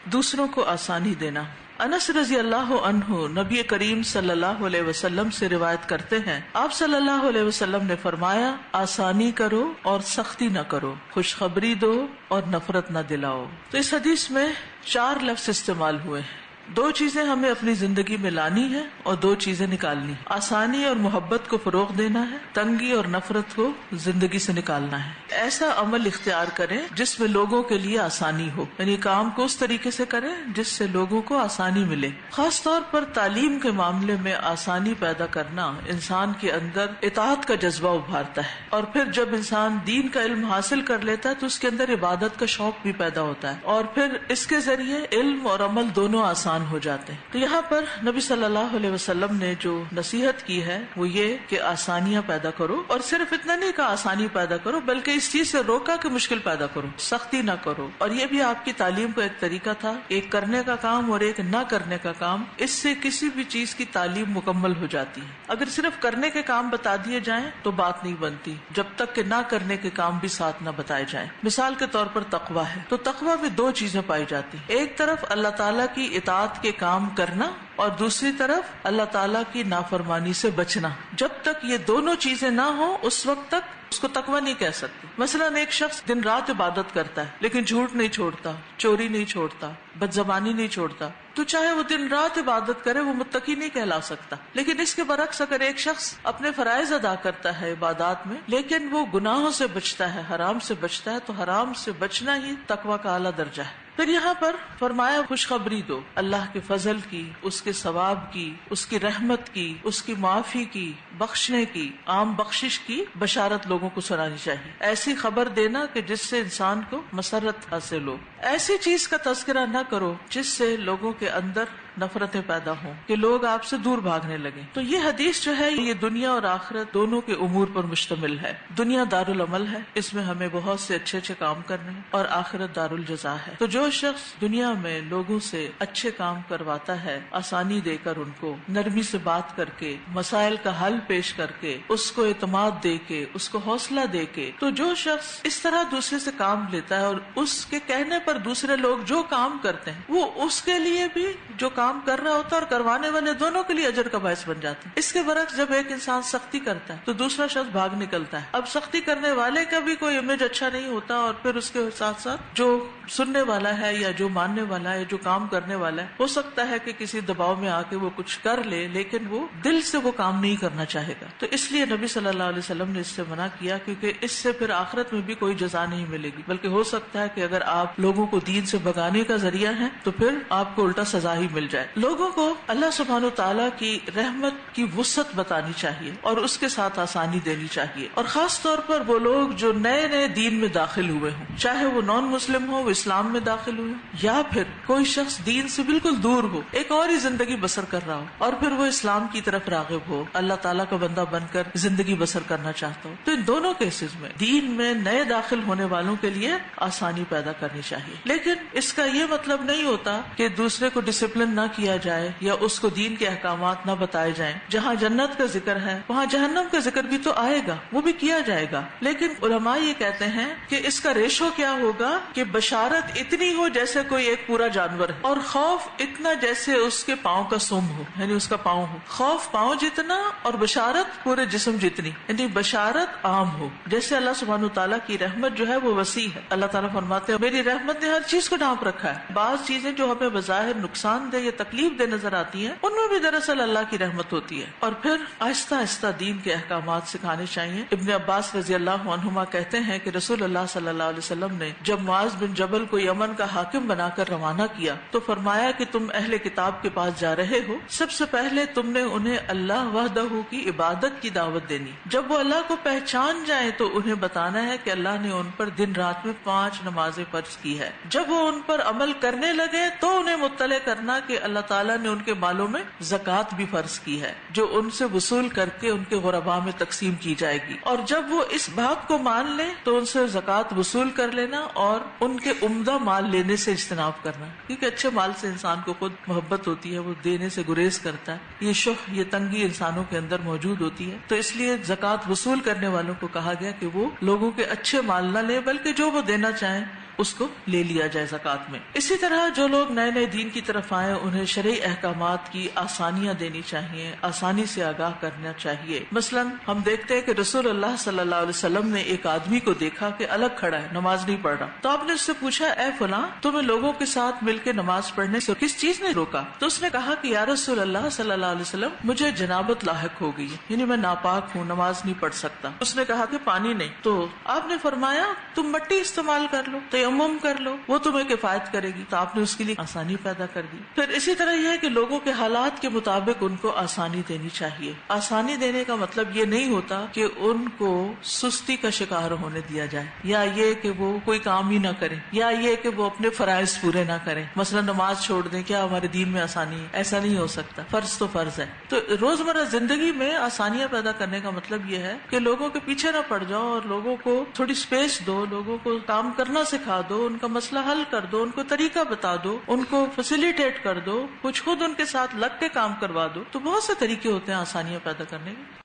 دوسروں کو آسانی دینا۔ انس رضی اللہ عنہ نبی کریم صلی اللہ علیہ وسلم سے روایت کرتے ہیں، آپ صلی اللہ علیہ وسلم نے فرمایا، آسانی کرو اور سختی نہ کرو، خوشخبری دو اور نفرت نہ دلاؤ۔ تو اس حدیث میں 4 لفظ استعمال ہوئے ہیں۔ 2 چیزیں ہمیں اپنی زندگی میں لانی ہے اور 2 چیزیں نکالنی۔ آسانی اور محبت کو فروغ دینا ہے، تنگی اور نفرت کو زندگی سے نکالنا ہے۔ ایسا عمل اختیار کریں جس میں لوگوں کے لیے آسانی ہو، یعنی کام کو اس طریقے سے کریں جس سے لوگوں کو آسانی ملے۔ خاص طور پر تعلیم کے معاملے میں آسانی پیدا کرنا انسان کے اندر اطاعت کا جذبہ ابھارتا ہے، اور پھر جب انسان دین کا علم حاصل کر لیتا ہے تو اس کے اندر عبادت کا شوق بھی پیدا ہوتا ہے، اور پھر اس کے ذریعے علم اور عمل دونوں آسان ہو جاتے ہیں۔ تو یہاں پر نبی صلی اللہ علیہ وسلم نے جو نصیحت کی ہے وہ یہ کہ آسانیاں پیدا کرو، اور صرف اتنا نہیں کہا آسانی پیدا کرو بلکہ اس چیز سے روکا کہ مشکل پیدا کرو، سختی نہ کرو۔ اور یہ بھی آپ کی تعلیم کا ایک طریقہ تھا، ایک کرنے کا کام اور ایک نہ کرنے کا کام، اس سے کسی بھی چیز کی تعلیم مکمل ہو جاتی ہے۔ اگر صرف کرنے کے کام بتا دیے جائیں تو بات نہیں بنتی جب تک کہ نہ کرنے کے کام بھی ساتھ نہ بتائے جائیں۔ مثال کے طور پر تقویٰ ہے، تو تقویٰ میں 2 چیزیں پائی جاتی ہیں، ایک طرف اللہ تعالیٰ کی اطاعت کے کام کرنا اور دوسری طرف اللہ تعالیٰ کی نافرمانی سے بچنا۔ جب تک یہ دونوں چیزیں نہ ہوں اس وقت تک اس کو تقویٰ نہیں کہہ سکتے۔ مثلا ایک شخص دن رات عبادت کرتا ہے لیکن جھوٹ نہیں چھوڑتا، چوری نہیں چھوڑتا، بد زبانی نہیں چھوڑتا، تو چاہے وہ دن رات عبادت کرے وہ متقی نہیں کہلا سکتا۔ لیکن اس کے برعکس اگر ایک شخص اپنے فرائض ادا کرتا ہے عبادات میں لیکن وہ گناہوں سے بچتا ہے، حرام سے بچتا ہے، تو حرام سے بچنا ہی تقویٰ کا اعلیٰ درجہ ہے۔ پھر یہاں پر فرمایا خوشخبری دو، اللہ کے فضل کی، اس کے ثواب کی، اس کی رحمت کی، اس کی معافی کی، بخشنے کی، عام بخشش کی بشارت لوگوں کو سنانی چاہیے۔ ایسی خبر دینا کہ جس سے انسان کو مسرت حاصل ہو۔ ایسی چیز کا تذکرہ نہ کرو جس سے لوگوں کے اندر نفرتیں پیدا ہوں کہ لوگ آپ سے دور بھاگنے لگیں۔ تو یہ حدیث جو ہے یہ دنیا اور آخرت دونوں کے امور پر مشتمل ہے۔ دنیا دارالعمل ہے، اس میں ہمیں بہت سے اچھے اچھے کام کرنے ہیں، اور آخرت دارالجزا ہے۔ تو جو شخص دنیا میں لوگوں سے اچھے کام کرواتا ہے، آسانی دے کر، ان کو نرمی سے بات کر کے، مسائل کا حل پیش کر کے، اس کو اعتماد دے کے، اس کو حوصلہ دے کے، تو جو شخص اس طرح دوسرے سے کام لیتا ہے اور اس کے کہنے پر دوسرے لوگ جو کام کرتے ہیں وہ اس کے لیے بھی جو کام کر رہا ہوتا ہے اور کروانے والے دونوں کے لیے اجر کا باعث بن جاتا ہے۔ اس کے برعکس جب ایک انسان سختی کرتا ہے تو دوسرا شخص بھاگ نکلتا ہے۔ اب سختی کرنے والے کا بھی کوئی امیج اچھا نہیں ہوتا، اور پھر اس کے ساتھ ساتھ جو سننے والا ہے یا جو ماننے والا ہے، جو کام کرنے والا ہے، ہو سکتا ہے کہ کسی دباؤ میں آ کے وہ کچھ کر لے لیکن وہ دل سے وہ کام نہیں کرنا چاہے گا۔ تو اس لیے نبی صلی اللہ علیہ وسلم نے اس سے منع کیا، کیونکہ اس سے پھر آخرت میں بھی کوئی جزا نہیں ملے گی، بلکہ ہو سکتا ہے کہ اگر آپ لوگوں کو دین سے بھگانے کا ذریعہ ہیں تو پھر آپ کو الٹا سزا ہی مل جائے۔ لوگوں کو اللہ سبحانہ وتعالیٰ کی رحمت کی وسعت بتانی چاہیے اور اس کے ساتھ آسانی دینی چاہیے، اور خاص طور پر وہ لوگ جو نئے نئے دین میں داخل ہوئے ہوں، چاہے وہ نان مسلم ہو، وہ اسلام میں داخل ہوئے یا پھر کوئی شخص دین سے بالکل دور ہو، ایک اور ہی زندگی بسر کر رہا ہو، اور پھر وہ اسلام کی طرف راغب ہو، اللہ تعالیٰ کا بندہ بن کر زندگی بسر کرنا چاہتا ہو۔ تو ان دونوں کیسز میں دین میں نئے داخل ہونے والوں کے لیے آسانی پیدا کرنی چاہیے، لیکن اس کا یہ مطلب نہیں ہوتا کہ دوسرے کو ڈسپلن نہ کیا جائے یا اس کو دین کے احکامات نہ بتائے جائیں۔ جہاں جنت کا ذکر ہے وہاں جہنم کا ذکر بھی تو آئے گا، وہ بھی کیا جائے گا، لیکن علماء یہ کہتے ہیں کہ اس کا ریشو کیا ہوگا کہ بشارت اتنی ہو جیسے کوئی ایک پورا جانور ہے، اور خوف اتنا جیسے اس کے پاؤں کا سم ہو، یعنی اس کا پاؤں ہو، خوف پاؤں جتنا اور بشارت پورے جسم جتنی، یعنی بشارت عام ہو۔ جیسے اللہ سبحانہ تعالیٰ کی رحمت جو ہے وہ وسیع ہے، اللہ تعالیٰ فرماتے ہیں میری رحمت نے ہر چیز کو ڈھانپ رکھا ہے۔ بعض چیزیں جو ہمیں بظاہر نقصان دہ یا تکلیف دہ نظر آتی ہیں ان میں بھی دراصل اللہ کی رحمت ہوتی ہے، اور پھر آہستہ آہستہ دین کے احکامات سکھانے چاہیے۔ ابن عباس رضی اللہ عنہما کہتے ہیں کہ رسول اللہ صلی اللہ علیہ وسلم نے جب معاذ بن جبل کو یمن کا حاکم بنا کر روانہ کیا تو فرمایا کہ تم اہل کتاب کے پاس جا رہے ہو، سب سے پہلے تم نے انہیں اللہ وحدہ کی عبادت کی دعوت دینی، جب وہ اللہ کو پہچان جائیں تو انہیں بتانا ہے کہ اللہ نے ان پر دن رات میں 5 نمازیں فرض کی ہے، جب وہ ان پر عمل کرنے لگے تو انہیں مطلع کرنا کہ اللہ تعالیٰ نے ان کے مالوں میں زکوٰۃ بھی فرض کی ہے جو ان سے وصول کر کے ان کے غرباء میں تقسیم کی جائے گی، اور جب وہ اس بات کو مان لیں تو ان سے زکوٰۃ وصول کر لینا اور ان کے عمدہ مال لینے سے اجتناب کرنا، کیونکہ اچھے مال سے انسان کو خود محبت ہوتی ہے، وہ دینے سے گریز کرتا ہے، یہ شح، یہ تنگی انسانوں کے اندر موجود ہوتی ہے، تو اس لیے زکوٰۃ وصول کرنے والوں کو کہا گیا کہ وہ لوگوں کے اچھے مال نہ لیں بلکہ جو وہ دینا چاہیں اس کو لے لیا جائے زکات میں. اسی طرح جو لوگ نئے نئے دین کی طرف آئے انہیں شرعی احکامات کی آسانیاں دینی چاہیے، آسانی سے آگاہ کرنا چاہیے. مثلا ہم دیکھتے ہیں کہ رسول اللہ صلی اللہ علیہ وسلم نے ایک آدمی کو دیکھا کہ الگ کھڑا ہے، نماز نہیں پڑھ رہا. تو آپ نے اس سے پوچھا، اے فلاں تمہیں لوگوں کے ساتھ مل کے نماز پڑھنے سے کس چیز نے روکا؟ تو اس نے کہا کہ یا رسول اللہ صلی اللہ علیہ وسلم مجھے جنابت لاحق ہو گئی، یعنی میں ناپاک ہوں، نماز نہیں پڑھ سکتا. اس نے کہا کہ پانی نہیں. تو آپ نے فرمایا تم مٹی استعمال کر لو، تیمم کر لو، وہ تمہیں کفایت کرے گی. تو آپ نے اس کے لیے آسانی پیدا کر دی. پھر اسی طرح یہ ہے کہ لوگوں کے حالات کے مطابق ان کو آسانی دینی چاہیے. آسانی دینے کا مطلب یہ نہیں ہوتا کہ ان کو سستی کا شکار ہونے دیا جائے، یا یہ کہ وہ کوئی کام ہی نہ کریں، یا یہ کہ وہ اپنے فرائض پورے نہ کریں. مثلا نماز چھوڑ دیں، کیا ہمارے دین میں آسانی ہے؟ ایسا نہیں ہو سکتا. فرض تو فرض ہے. تو روزمرہ زندگی میں آسانیاں پیدا کرنے کا مطلب یہ ہے کہ لوگوں کے پیچھے نہ پڑ جاؤ اور لوگوں کو تھوڑی سپیس دو، لوگوں کو کام کرنا سکھا دو، ان کا مسئلہ حل کر دو، ان کو طریقہ بتا دو، ان کو فیسیلیٹیٹ کر دو، کچھ خود ان کے ساتھ لگ کے کام کروا دو. تو بہت سے طریقے ہوتے ہیں آسانیاں پیدا کرنے کے.